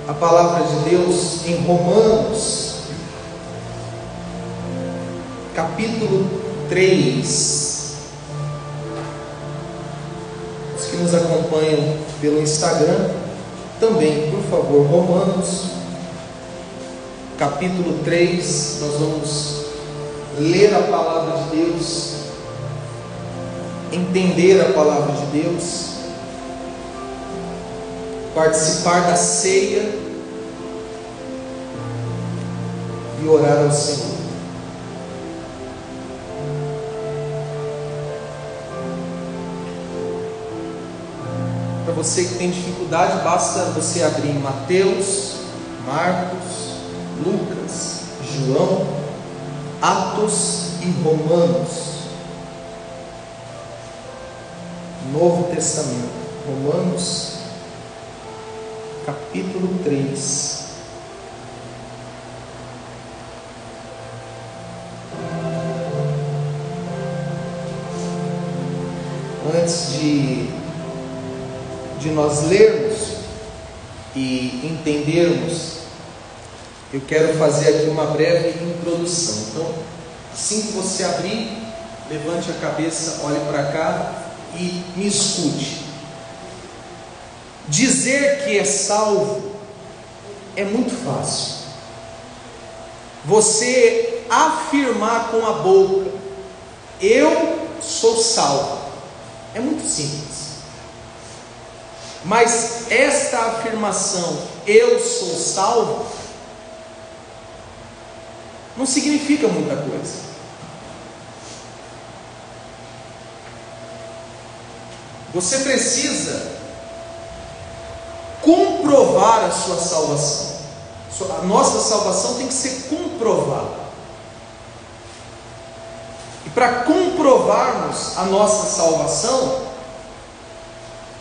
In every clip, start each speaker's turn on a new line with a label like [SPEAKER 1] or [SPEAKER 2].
[SPEAKER 1] a palavra de Deus em Romanos, capítulo 3. Os que nos acompanham pelo Instagram, também, por favor, Romanos, capítulo 3, nós vamos ler a palavra de Deus, entender a palavra de Deus, participar da ceia e orar ao Senhor. Para você que tem dificuldade, basta você abrir Mateus, Marcos, Lucas, João, Atos e Romanos. Novo Testamento, Romanos, capítulo 3. Antes de nós lermos e entendermos, eu quero fazer aqui uma breve introdução. Então, assim que você abrir, levante a cabeça, olhe para cá e me escute. Dizer que é salvo é muito fácil. Você afirmar com a boca, eu sou salvo, é muito simples. Mas esta afirmação, eu sou salvo, não significa muita coisa. Você precisa comprovar a sua salvação. A nossa salvação tem que ser comprovada. E para comprovarmos a nossa salvação,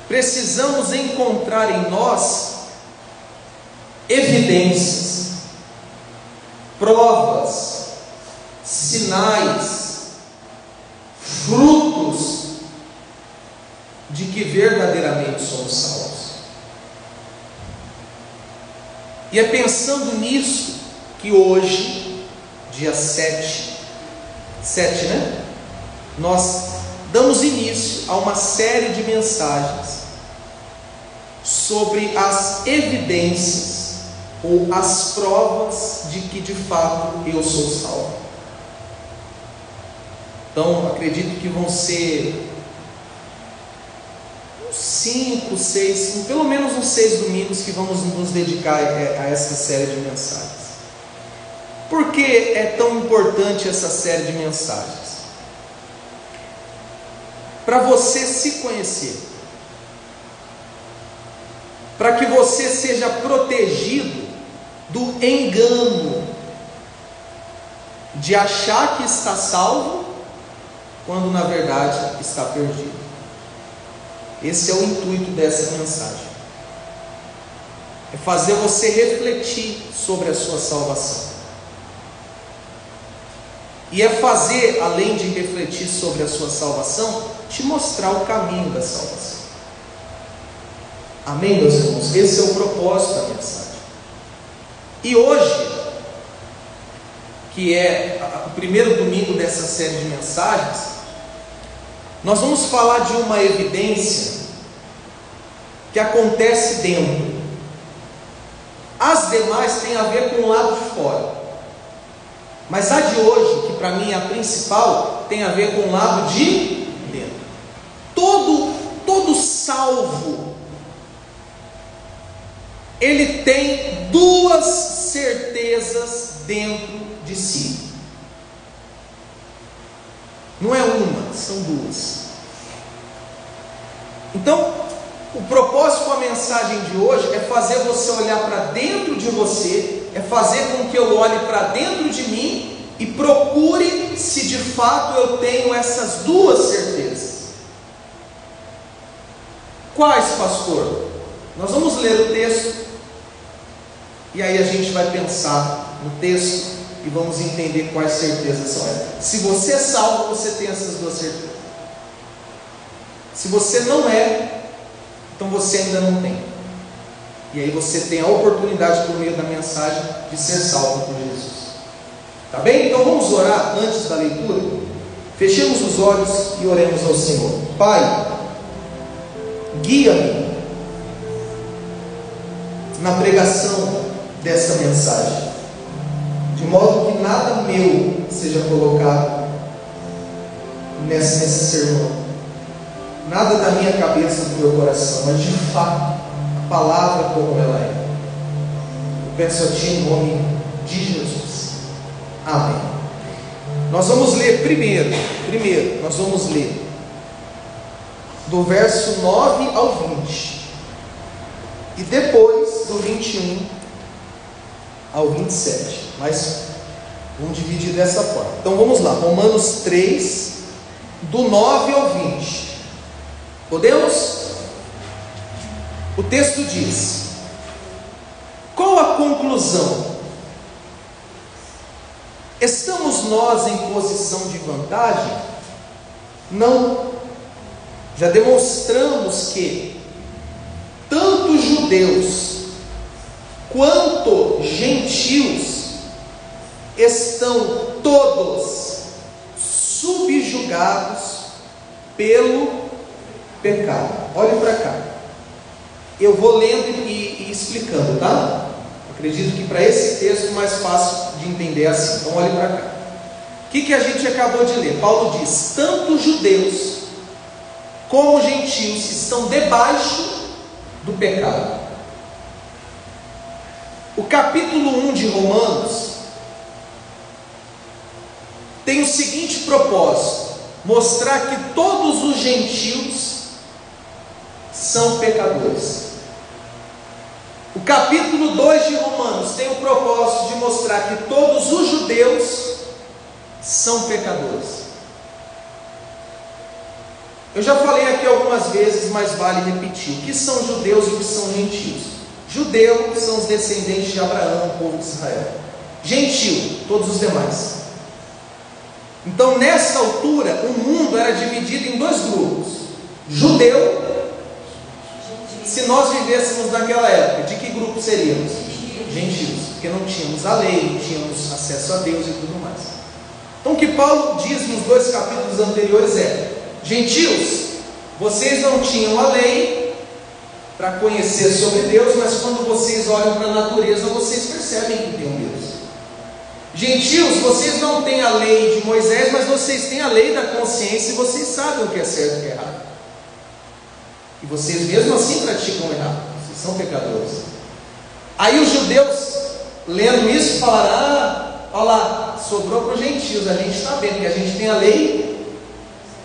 [SPEAKER 1] precisamos encontrar em nós evidências, provas, sinais, frutos de que verdadeiramente somos salvos. E é pensando nisso que hoje, dia 7, né? Nós damos início a uma série de mensagens sobre as evidências ou as provas de que de fato eu sou salvo. Então, acredito que vão ser 5, 6, pelo menos uns 6 domingos que vamos nos dedicar a essa série de mensagens. Por que é tão importante essa série de mensagens? Para você se conhecer, para que você seja protegido do engano de achar que está salvo, quando na verdade está perdido. Esse é o intuito dessa mensagem. É fazer você refletir sobre a sua salvação. E é fazer, além de refletir sobre a sua salvação, te mostrar o caminho da salvação. Amém, meus irmãos? Esse é o propósito da mensagem. E hoje, que é o primeiro domingo dessa série de mensagens, nós vamos falar de uma evidência que acontece dentro. As demais têm a ver com o lado de fora, mas a de hoje, que para mim é a principal, tem a ver com o lado de dentro. Todo salvo, ele tem duas certezas dentro de si. Não é uma, são duas. Então, o propósito com a mensagem de hoje é fazer você olhar para dentro de você, é fazer com que eu olhe para dentro de mim e procure se de fato eu tenho essas duas certezas. Quais, pastor? Nós vamos ler o texto e aí a gente vai pensar no texto e vamos entender quais certezas são essas. Se você é salvo, você tem essas duas certezas. Se você não é, então você ainda não tem. E aí você tem a oportunidade, por meio da mensagem, de ser salvo por Jesus. Tá bem? Então vamos orar antes da leitura? Fechemos os olhos e oremos ao Senhor. Pai, guia-me na pregação desta mensagem, de modo que nada meu seja colocado nesse sermão, nada da minha cabeça, do meu coração, mas de fato a palavra como ela é. Eu peço a Ti em nome de Jesus. Amém. Nós vamos ler primeiro nós vamos ler do verso 9 ao 20 e depois do 21 ao 27, mas vamos dividir dessa forma. Então vamos lá, Romanos 3, do 9 ao 20. Podemos? O texto diz: qual a conclusão? Estamos nós em posição de vantagem? Não. Já demonstramos que tanto judeus quanto gentios estão todos subjugados pelo pecado. Olhe para cá. Eu vou lendo e explicando, tá? Acredito que para esse texto é mais fácil de entender assim. Então olhe para cá. O que a gente acabou de ler? Paulo diz: tanto judeus como gentios estão debaixo do pecado. O capítulo 1 de Romanos tem o seguinte propósito: mostrar que todos os gentios são pecadores. O capítulo 2 de Romanos tem o propósito de mostrar que todos os judeus são pecadores. Eu já falei aqui algumas vezes, mas vale repetir: o que são judeus e o que são gentios? Judeus são os descendentes de Abraão, o povo de Israel. Gentio, todos os demais. Então, nessa altura, o mundo era dividido em dois grupos: judeu. Se nós vivêssemos naquela época, de que grupo seríamos? Gentios, porque não tínhamos a lei, não tínhamos acesso a Deus e tudo mais. Então o que Paulo diz nos dois capítulos anteriores é: gentios, vocês não tinham a lei para conhecer sobre Deus, mas quando vocês olham para a natureza, vocês percebem que tem um Deus. Gentios, vocês não têm a lei de Moisés, mas vocês têm a lei da consciência e vocês sabem o que é certo e o que é errado. E vocês mesmo assim praticam errado, vocês são pecadores. Aí os judeus, lendo isso, falaram: olha lá, sobrou para os gentios, a gente está vendo que a gente tem a lei.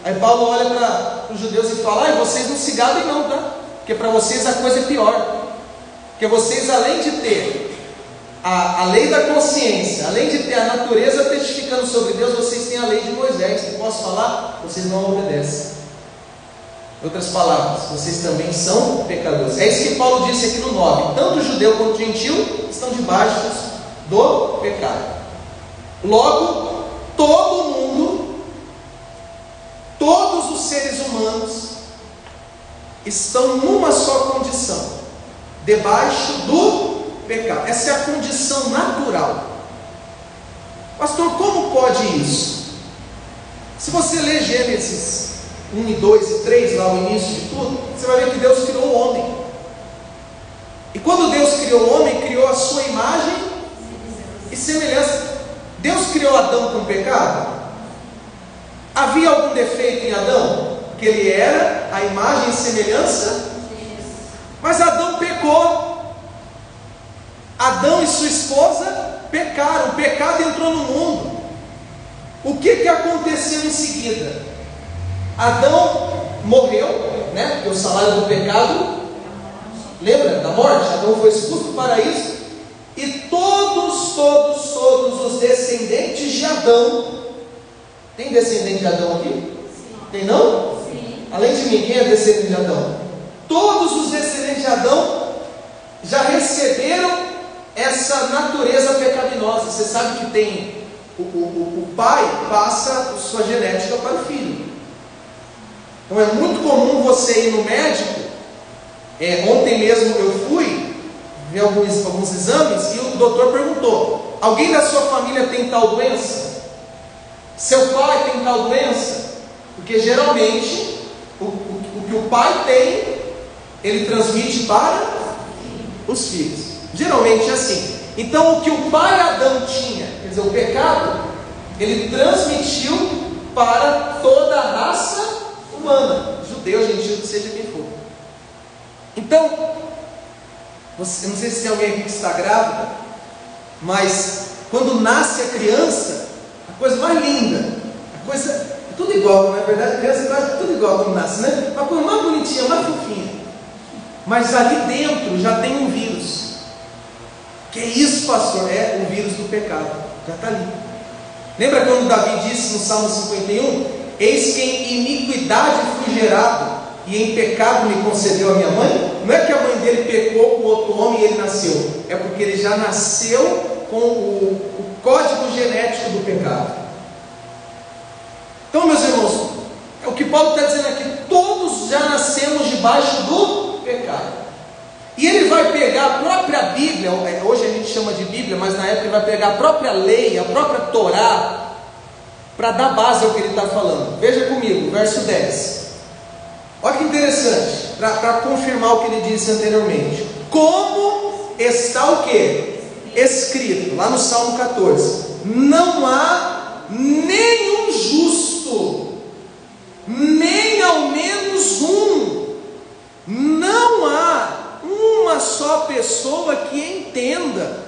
[SPEAKER 1] Aí Paulo olha para os judeus e fala: vocês não se gabem não, tá? Porque para vocês a coisa é pior. Porque vocês, além de ter a lei da consciência, além de ter a natureza testificando sobre Deus, vocês têm a lei de Moisés. Eu posso falar? Vocês não obedecem. Em outras palavras, vocês também são pecadores. É isso que Paulo disse aqui no 9: tanto judeu quanto gentil estão debaixo do pecado. Logo, todo mundo, todos os seres humanos estão numa só condição: debaixo do pecado. Essa é a condição natural. Pastor, como pode isso? Se você ler Gênesis 1 e 2 e 3, lá no início de tudo, você vai ver que Deus criou o homem. E quando Deus criou o homem, criou a sua imagem e semelhança. Deus criou Adão com pecado? Havia algum defeito em Adão? Que ele era a imagem e semelhança? Mas Adão pecou. Adão e sua esposa pecaram. O pecado entrou no mundo. O que aconteceu em seguida? Adão morreu, né? Porque o salário do pecado, lembra da morte? Adão foi expulso do paraíso. E todos os descendentes de Adão. Tem descendente de Adão aqui? Sim. Tem não? Sim. Além de mim, quem é descendente de Adão? Todos os descendentes de Adão já receberam essa natureza pecaminosa. Você sabe que tem o pai passa sua genética para o filho. Então é muito comum você ir no médico. Ontem mesmo eu fui ver alguns exames, e o doutor perguntou: alguém da sua família tem tal doença? Seu pai tem tal doença? Porque geralmente o que o pai tem, ele transmite para os filhos. Geralmente é assim. Então o que o pai Adão tinha, quer dizer, o pecado, ele transmitiu para toda a raça humana, judeu, gentil, seja quem for. Então, eu não sei se tem alguém aqui que está grávida, mas quando nasce a criança, a coisa mais linda, a coisa é tudo igual, na verdade a criança é tudo igual quando nasce, né? A coisa mais bonitinha, mais fofinha, mas ali dentro já tem um vírus. Que é isso, pastor? É o vírus do pecado, já está ali. Lembra quando Davi disse no Salmo 51: eis que em iniquidade fui gerado, e em pecado me concebeu a minha mãe? Não é que a mãe dele pecou com outro homem e ele nasceu, é porque ele já nasceu com o código genético do pecado. Então, meus irmãos, o que Paulo está dizendo aqui: todos já nascemos debaixo do pecado. E ele vai pegar a própria Bíblia, hoje a gente chama de Bíblia, mas na época ele vai pegar a própria lei, a própria Torá, para dar base ao que ele está falando. Veja comigo, verso 10. Olha que interessante, para confirmar o que ele disse anteriormente. Como está o que? Escrito, lá no Salmo 14: não há nenhum justo, nem ao menos um. Não há uma só pessoa que entenda,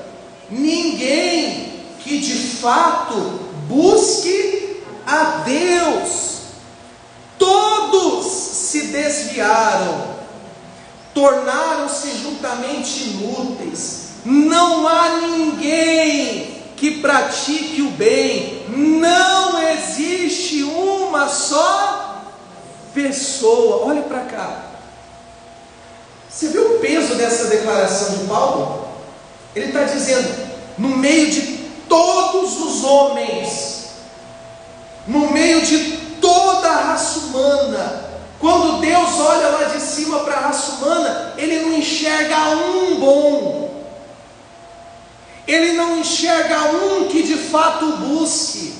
[SPEAKER 1] ninguém que de fato busque a Deus. Todos se desviaram, tornaram-se juntamente inúteis. Não há ninguém que pratique o bem. Não existe uma só pessoa. Olha para cá. Você vê o peso dessa declaração de Paulo? Ele está dizendo: no meio de todos os homens, no meio de toda a raça humana, quando Deus olha lá de cima para a raça humana, Ele não enxerga um bom, Ele não enxerga um que de fato busque,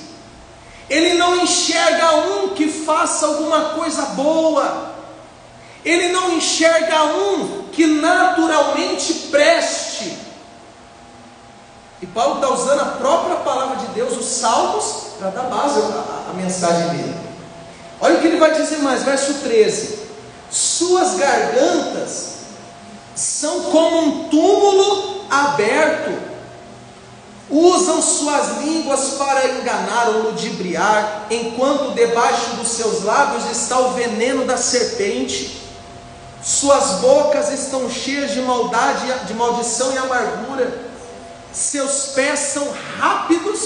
[SPEAKER 1] Ele não enxerga um que faça alguma coisa boa, Ele não enxerga um que naturalmente preste. E Paulo está usando a própria palavra de Deus, os Salmos, para dar base à mensagem dele. Olha o que ele vai dizer mais, verso 13: suas gargantas são como um túmulo aberto, usam suas línguas para enganar ou ludibriar, enquanto debaixo dos seus lábios está o veneno da serpente. Suas bocas estão cheias de maldade, de maldição e amargura. Seus pés são rápidos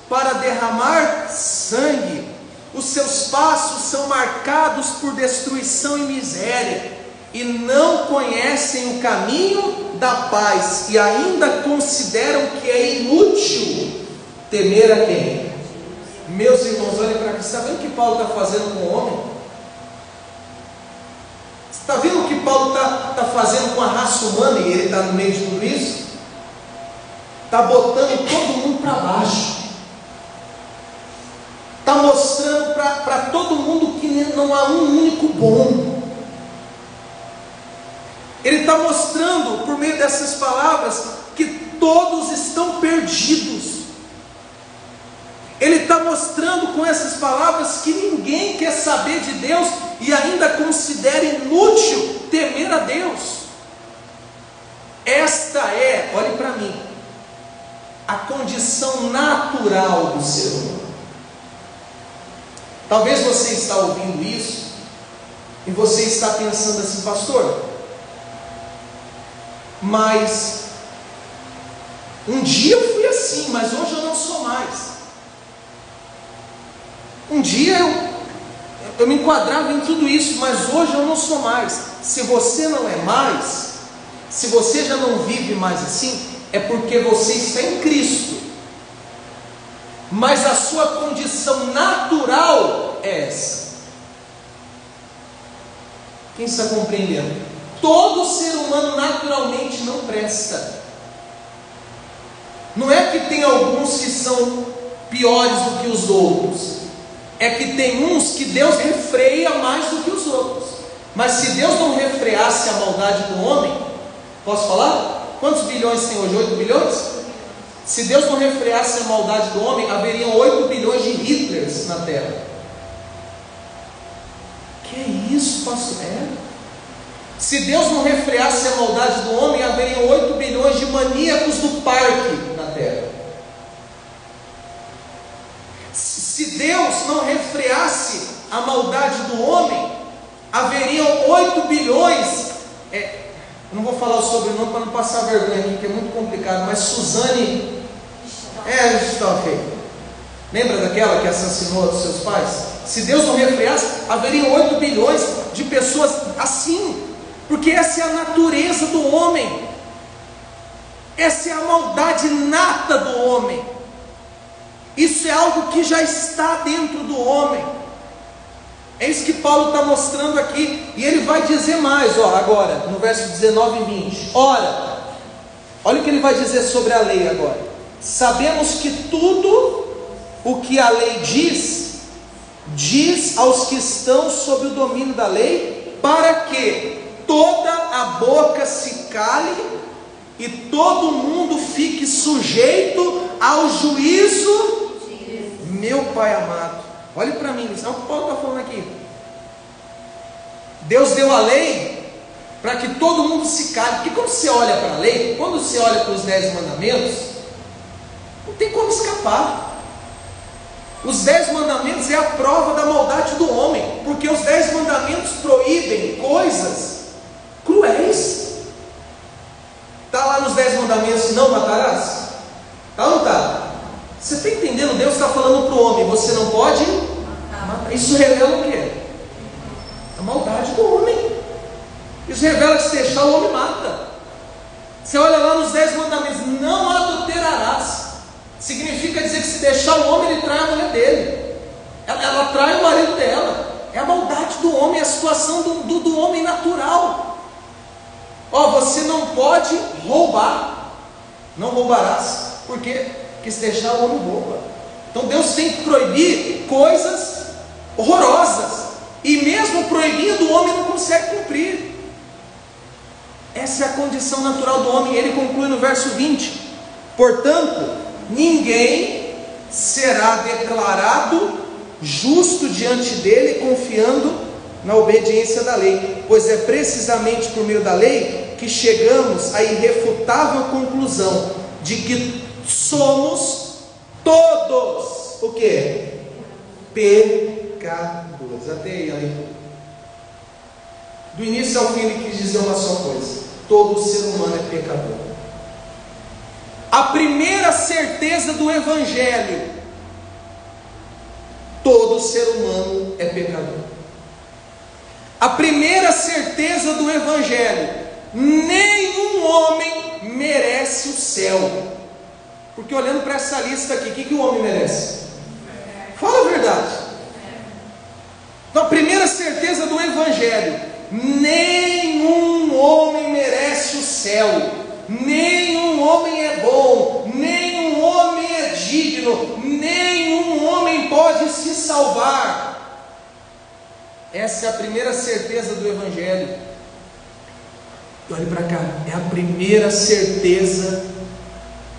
[SPEAKER 1] para derramar sangue. Os seus passos são marcados por destruição e miséria, e não conhecem o caminho da paz, e ainda consideram que é inútil temer a quem? Meus irmãos, olhem para cá. Está vendo o que Paulo está fazendo com o homem? Está vendo o que Paulo está fazendo com a raça humana? E ele está no meio de tudo isso. Está botando todo mundo para baixo. Está mostrando para todo mundo que não há um único bom. Ele está mostrando por meio dessas palavras que todos estão perdidos. Ele está mostrando com essas palavras que ninguém quer saber de Deus e ainda considera inútil temer a Deus. Esta é, olhe para mim, a condição natural do ser humano. Talvez você está ouvindo isso e você está pensando assim: pastor, mas um dia eu fui assim, mas hoje eu não sou mais. Um dia eu me enquadrava em tudo isso, mas hoje eu não sou mais. Se você não é mais, se você já não vive mais assim, é porque você está em Cristo. Mas a sua condição natural é essa. Quem está compreendendo? todo ser humano naturalmente não presta. Não é que tem alguns que são piores do que os outros, é que tem uns que Deus refreia mais do que os outros. Mas se Deus não refreasse a maldade do homem, posso falar? Quantos bilhões tem hoje? 8 bilhões? Se Deus não refreasse a maldade do homem, haveriam 8 bilhões de Hitlers na Terra. Que é isso, pastor? Se Deus não refreasse a maldade do homem, haveriam 8 bilhões de maníacos do parque na Terra. Se Deus não refreasse a maldade do homem, haveriam 8 bilhões. Eu não vou falar o sobrenome para não passar vergonha aqui, que é muito complicado, mas Suzane Richthofen, lembra daquela que assassinou os seus pais? Se Deus não refreasse, haveriam 8 bilhões de pessoas assim, porque essa é a natureza do homem, essa é a maldade nata do homem, isso é algo que já está dentro do homem. É isso que Paulo está mostrando aqui, e ele vai dizer mais, agora, no verso 19 e 20. Ora, olha o que ele vai dizer sobre a lei agora. Sabemos que tudo o que a lei diz aos que estão sob o domínio da lei, para que toda a boca se cale e todo mundo fique sujeito ao juízo. Meu Pai amado, olhe para mim, isso é o que Paulo está falando aqui. Deus deu a lei para que todo mundo se cale, porque quando você olha para a lei, quando você olha para os 10 mandamentos, não tem como escapar. Os 10 mandamentos é a prova da maldade do homem, porque os 10 mandamentos proíbem coisas cruéis. Está lá nos 10 mandamentos: não matarás? Está ou não está? Você está entendendo? Deus está falando para o homem: você não pode matar. Isso revela o quê? A maldade do homem. Isso revela que se deixar o homem mata. Você olha lá nos 10 mandamentos: não adulterarás. Significa dizer que se deixar o homem, ele trai a mulher dele, ela trai o marido dela. É a maldade do homem, é a situação do homem natural. Você não pode roubar, não roubarás. Por quê? Porque se deixar o homem rouba. Então Deus tem que proibir coisas horrorosas, e mesmo proibindo, o homem não consegue cumprir. Essa é a condição natural do homem. Ele conclui no verso 20: portanto, ninguém será declarado justo diante dele confiando na obediência da lei, pois é precisamente por meio da lei que chegamos à irrefutável conclusão de que somos todos o quê? Pecadores. Até aí. Do início ao fim ele quis dizer uma só coisa: todo ser humano é pecador. A primeira certeza do Evangelho: todo ser humano é pecador. A primeira certeza do Evangelho: nenhum homem merece o céu. Porque olhando para essa lista aqui, o que o homem merece? Fala a verdade. Então, a primeira certeza do Evangelho: nenhum homem merece o céu. Nenhum homem é bom, nenhum homem é digno, nenhum homem pode se salvar. Essa é a primeira certeza do Evangelho. Olhe para cá, é a primeira certeza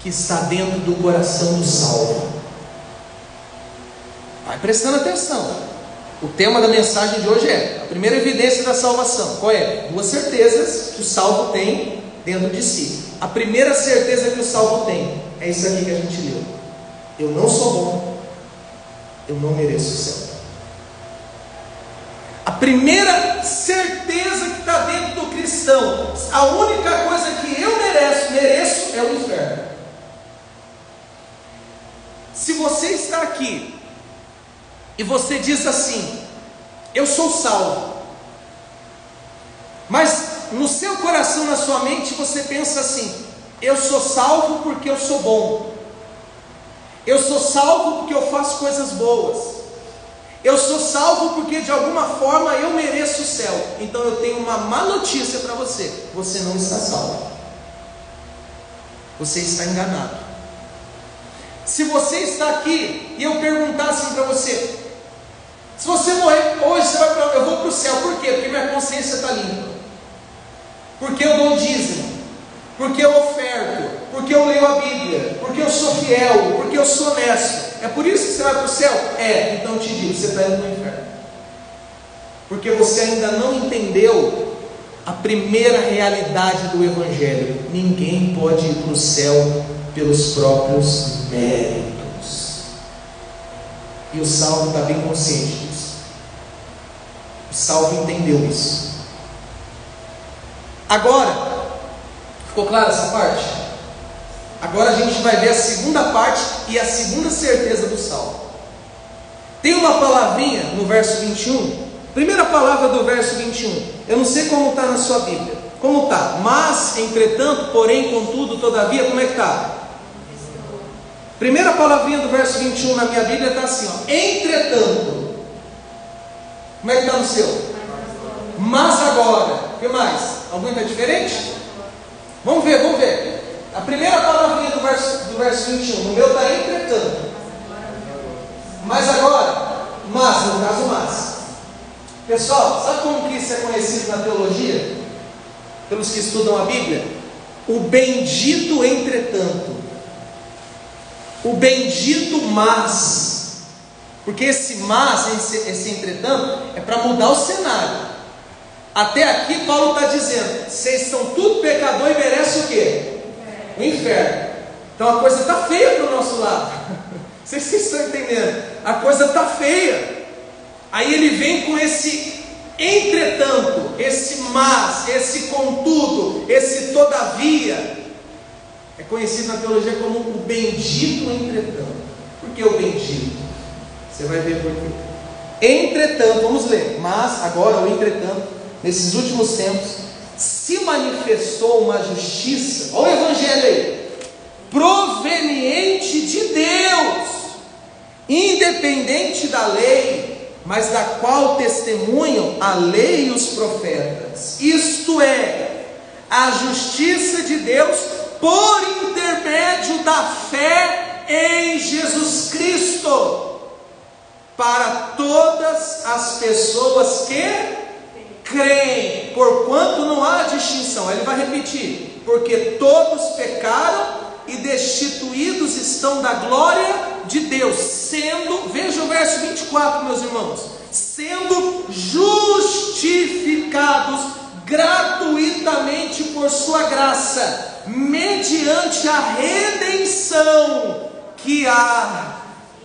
[SPEAKER 1] que está dentro do coração do salvo. Vai prestando atenção. O tema da mensagem de hoje é a primeira evidência da salvação. Qual é? 2 certezas que o salvo tem dentro de si. A primeira certeza que o salvo tem é isso aqui que a gente leu: eu não sou bom, eu não mereço o céu. A primeira certeza que está dentro do cristão: a única coisa que eu mereço é o inferno. Se você está aqui e você diz assim: eu sou salvo, mas no seu coração, na sua mente, você pensa assim: eu sou salvo porque eu sou bom, eu sou salvo porque eu faço coisas boas, Eu sou salvo porque de alguma forma eu mereço o céu. Então eu tenho uma má notícia para você: você não está salvo. Você está enganado. Se você está aqui e eu perguntar assim para você: se você morrer hoje, eu vou para o céu. Por quê? Porque minha consciência está limpa, porque eu dou dízimo, porque eu oferto, porque eu leio a Bíblia, porque eu sou fiel, porque eu sou honesto. É por isso que você vai para o céu? É, então eu te digo, você está indo no inferno, porque você ainda não entendeu a primeira realidade do Evangelho. Ninguém pode ir para o céu pelos próprios méritos, e o salvo está bem consciente disso. O salvo entendeu isso. Agora, ficou clara essa parte? Agora a gente vai ver a segunda parte e a segunda certeza do salvo. Tem uma palavrinha no verso 21, primeira palavra do verso 21, eu não sei como está na sua Bíblia. Como está? Mas, entretanto, porém, contudo, todavia, como é que está? Primeira palavrinha do verso 21 na minha Bíblia está assim, ó, entretanto. Como é que está no seu? Mas agora. O que mais? Alguém está diferente? Vamos ver. A primeira palavrinha do verso 21, no meu está entretanto. Mas agora. Mas, no caso, mas. Pessoal, sabe como que isso é conhecido na teologia? Pelos que estudam a Bíblia? O bendito entretanto. O bendito mas. Porque esse mas, esse entretanto, é para mudar o cenário. Até aqui Paulo está dizendo: vocês são tudo pecador e merecem o quê? O inferno. Então a coisa está feia para o nosso lado. Vocês estão entendendo? A coisa está feia. Aí ele vem com esse entretanto, esse mas, esse contudo, esse todavia. É conhecido na teologia como o bendito entretanto. Por que o bendito? Você vai ver por quê. Entretanto, vamos ler. Mas agora o entretanto, nesses últimos tempos, se manifestou uma justiça, olha o evangelho aí, proveniente de Deus, independente da lei, mas da qual testemunham a lei e os profetas. Isto é, a justiça de Deus por intermédio da fé em Jesus Cristo, para todas as pessoas que creem, porquanto não há distinção. Ele vai repetir: porque todos pecaram e destituídos estão da glória de Deus, sendo, veja o verso 24, meus irmãos, sendo justificados gratuitamente por sua graça, mediante a redenção que há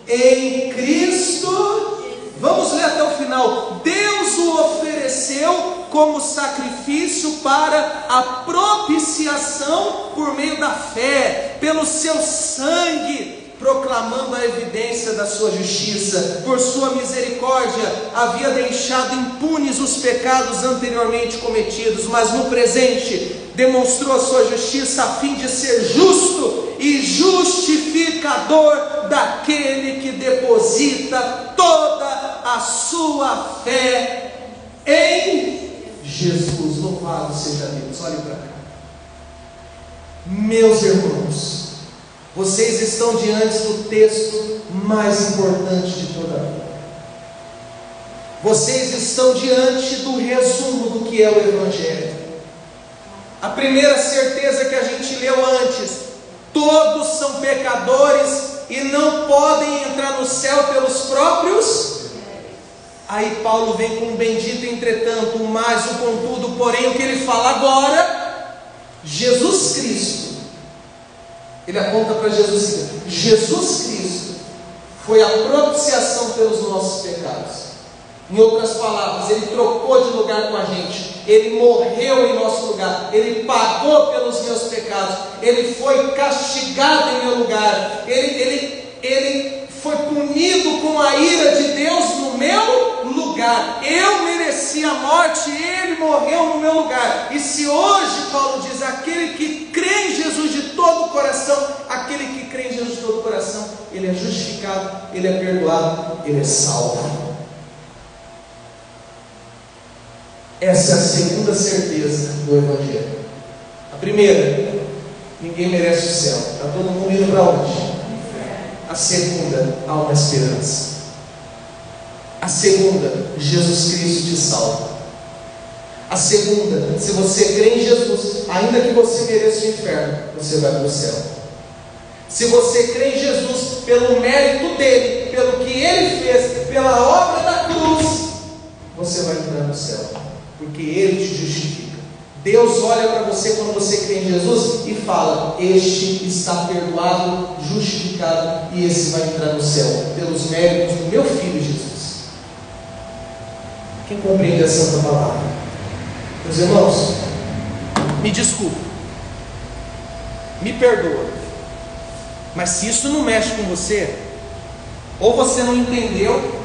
[SPEAKER 1] em Cristo. Vamos ler até o final. Deus o ofereceu como sacrifício para a propiciação por meio da fé, pelo seu sangue, proclamando a evidência da sua justiça. Por sua misericórdia havia deixado impunes os pecados anteriormente cometidos, mas no presente demonstrou a sua justiça a fim de ser justo e justificador daquele que deposita toda a sua fé em Jesus. Louvado seja Deus. Olhe para cá, meus irmãos, vocês estão diante do texto mais importante de toda a vida. Vocês estão diante do resumo do que é o Evangelho. A primeira certeza que a gente leu antes: todos são pecadores e não podem entrar no céu pelos próprios. Aí Paulo vem com um bendito entretanto, um mais, um contudo, porém. O que ele fala agora? Jesus Cristo. Ele aponta para Jesus Cristo. Jesus Cristo foi a propiciação pelos nossos pecados. Em outras palavras, Ele trocou de lugar com a gente. Ele morreu em nosso lugar. Ele pagou pelos meus pecados. Ele foi castigado em meu lugar. Ele foi punido com a ira de Deus no meu lugar. Eu mereci a morte e Ele morreu no meu lugar. E se hoje Paulo diz: aquele que crê em Jesus de todo o coração, aquele que crê em Jesus de todo o coração, ele é justificado, ele é perdoado, ele é salvo. Essa é a segunda certeza do Evangelho. A primeira, ninguém merece o céu. Está todo mundo indo para onde? A segunda, há uma esperança. A segunda, Jesus Cristo te salva. A segunda, se você crê em Jesus, ainda que você mereça o inferno, você vai para o céu. Se você crê em Jesus, pelo mérito dele, pelo que ele fez, pela obra da cruz, você vai entrar no céu, porque ele te justifica. Deus olha para você quando você crê em Jesus e fala: este está perdoado, justificado, e esse vai entrar no céu, pelos méritos do meu Filho Jesus. Quem compreende a santa palavra? Meus irmãos, me desculpe, me perdoa, mas se isso não mexe com você, ou você não entendeu,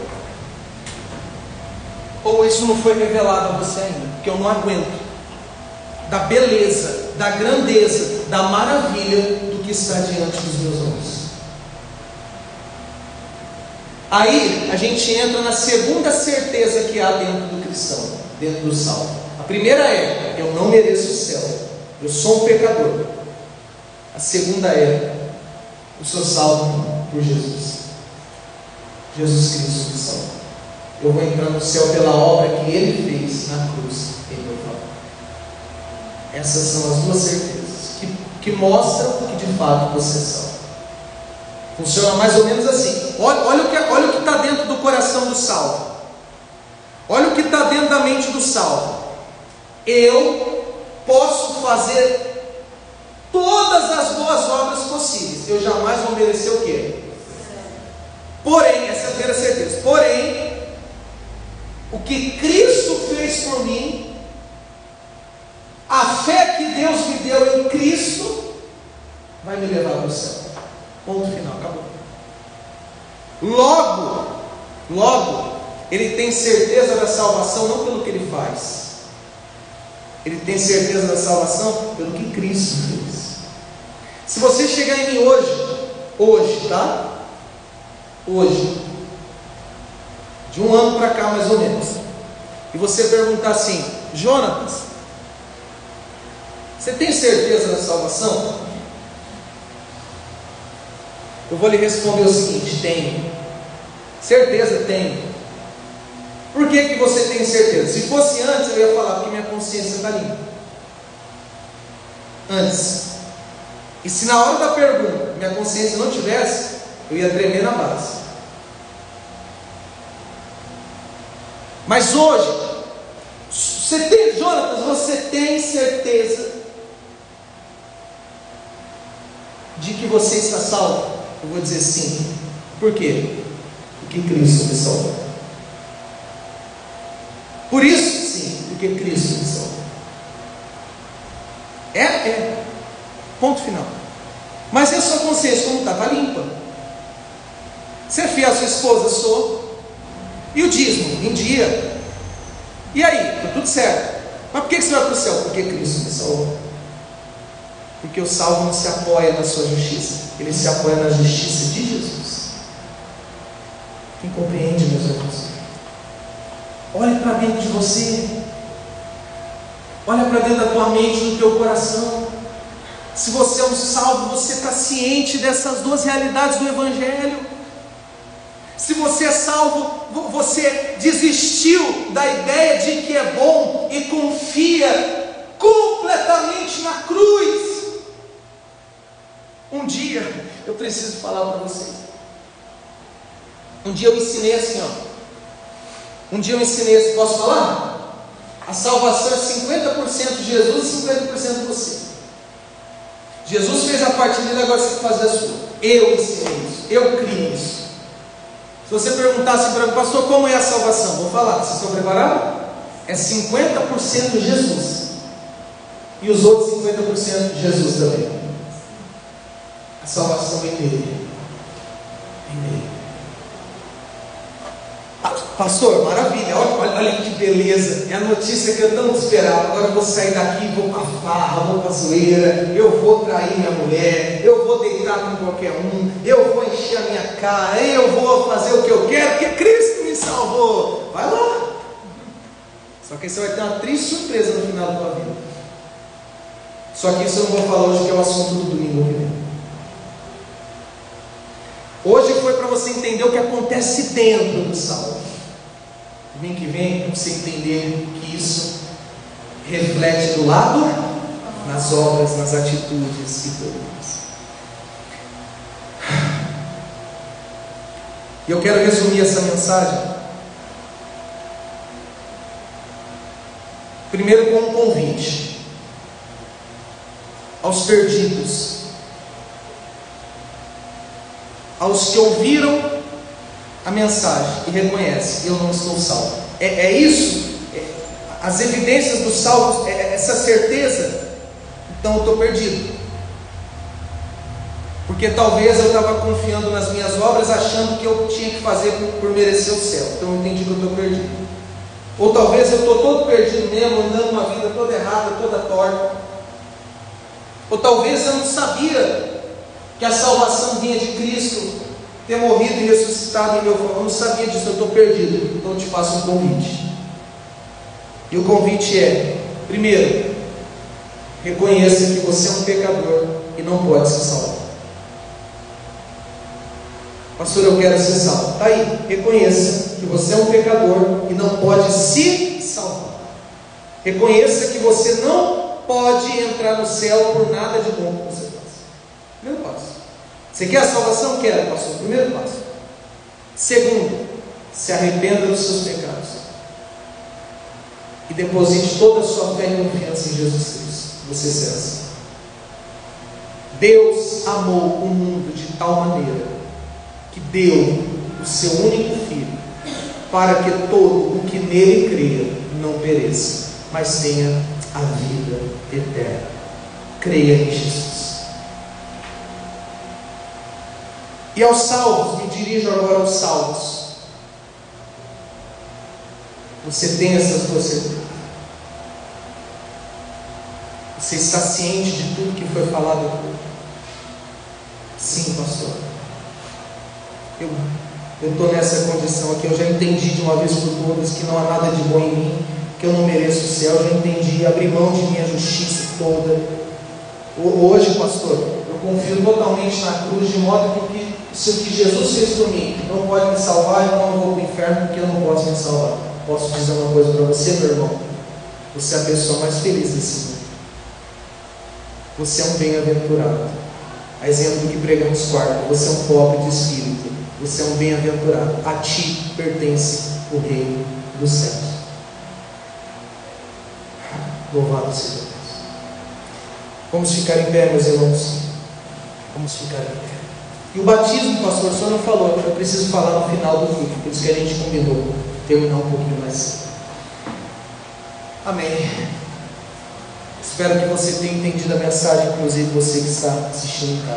[SPEAKER 1] ou isso não foi revelado a você ainda, porque eu não aguento da beleza, da grandeza, da maravilha do que está diante dos meus olhos. Aí a gente entra na segunda certeza que há dentro do cristão, dentro do salvo. A primeira é: eu não mereço o céu, eu sou um pecador. A segunda é: eu sou salvo por Jesus. Jesus Cristo me salva. Eu vou entrar no céu pela obra que Ele fez na cruz em meu favor. Essas são as duas certezas que mostram que de fato você é salvo. Funciona mais ou menos assim. Olha o que está dentro do coração do salvo. Olha o que está dentro da mente do salvo. Eu posso fazer todas as boas obras possíveis. Eu jamais vou merecer o quê? Porém, essa é a primeira certeza. Porém, o que Cristo fez por mim, a fé que Deus me deu em Cristo, vai me levar para o céu. Ponto final, acabou. Logo, ele tem certeza da salvação não pelo que ele faz. Ele tem certeza da salvação pelo que Cristo fez. Se você chegar em mim hoje, tá? Hoje, de um ano para cá mais ou menos, e você perguntar assim: Jonatas, você tem certeza da salvação? Eu vou lhe responder o seguinte: tenho. Certeza tenho. Por que você tem certeza? Se fosse antes, eu ia falar porque minha consciência está limpa. Antes. E se na hora da pergunta minha consciência não tivesse, eu ia tremer na base. Mas hoje, Jonatas, você tem certeza de que você está salvo? Eu vou dizer sim. Por quê? Porque Cristo me salvou. Por isso sim, porque Cristo me salvou. Ponto final. Mas e a sua consciência como está? Está limpa. Você é fiel à sua esposa? Sou. E o dízimo? Em dia. E aí? Está tudo certo. Mas por que você vai para o céu? Porque Cristo me salvou. Porque o salvo não se apoia na sua justiça, ele se apoia na justiça de Jesus. Quem compreende, meus irmãos? Olhe para dentro de você. Olha para dentro da tua mente, do teu coração. Se você é um salvo, você está ciente dessas duas realidades do Evangelho. Se você é salvo, você desistiu da ideia de que é bom e confia completamente na cruz. Um dia, eu preciso falar para vocês. Um dia eu ensinei assim, posso falar? A salvação é 50% de Jesus e 50% de você. Jesus fez a parte dele, agora você tem que fazer a sua. Eu ensinei isso, eu criei isso. Se você perguntasse para mim, pastor, como é a salvação? Vou falar, vocês estão preparados? É 50% Jesus. E os outros 50% Jesus também. A salvação é nele. Em nele. Pastor, maravilha, olha que beleza. É a notícia que eu tanto esperava. Agora eu vou sair daqui, vou para a farra, vou para a zoeira, eu vou trair minha mulher, eu vou deitar com qualquer um, eu vou encher a minha cara, eu vou fazer o que eu quero, porque Cristo me salvou. Vai lá. Só que aí você vai ter uma triste surpresa no final da tua vida. Só que isso eu não vou falar hoje, que é o assunto do domingo que vem. Hoje foi para você entender o que acontece dentro do salmo. Domingo que vem, para você entender que isso reflete do lado, nas obras, nas atitudes e tudo mais. E eu quero resumir essa mensagem primeiro com um convite aos perdidos, aos que ouviram a mensagem e reconhecem: eu não estou salvo. É isso, as evidências dos salvos, essa certeza. Então eu estou perdido, porque talvez eu estava confiando nas minhas obras, achando que eu tinha que fazer por merecer o céu. Então eu entendi que eu estou perdido. Ou talvez eu estou todo perdido mesmo, andando uma vida toda errada, toda torta. Ou talvez eu não sabia que a salvação vinha de Cristo, ter morrido e ressuscitado em meu favor. Eu não sabia disso, eu estou perdido. Então eu te faço um convite. E o convite é: primeiro, reconheça que você é um pecador e não pode se salvar. Pastor, eu quero ser salvo. Está aí, reconheça que você é um pecador e não pode se salvar. Reconheça que você não pode entrar no céu por nada de bom que você faça. Primeiro passo. Você quer a salvação? Quero, pastor. Primeiro passo. Segundo, se arrependa dos seus pecados e deposite toda a sua fé e confiança em Jesus Cristo. Você será salvo. Deus amou o mundo de tal maneira que deu o seu único Filho, para que todo o que nele creia não pereça, mas tenha a vida eterna. Creia em Jesus. E aos salvos, me dirijo agora aos salvos. Você tem essas duas certezas? Você está ciente de tudo que foi falado aqui? Sim, pastor. Eu estou nessa condição aqui. Eu já entendi de uma vez por todas que não há nada de bom em mim, que eu não mereço o céu. Eu já entendi, abri mão de minha justiça toda. Hoje, pastor, eu confio totalmente na cruz, de modo que se o que Jesus fez por mim não pode me salvar, eu não vou para o inferno, porque eu não posso me salvar. Posso dizer uma coisa para você, meu irmão? Você é a pessoa mais feliz desse mundo. Você é um bem-aventurado. A exemplo do que pregamos quarta, você é um pobre de espírito. Você é um bem-aventurado. A ti pertence o reino dos céus. Louvado seja Deus. Vamos ficar em pé, meus irmãos. Vamos ficar em pé. E o batismo, pastor, o senhor não falou. Eu preciso falar no final do culto, por isso que a gente combinou terminar um pouquinho mais cedo. Amém. Espero que você tenha entendido a mensagem, inclusive você que está assistindo em casa.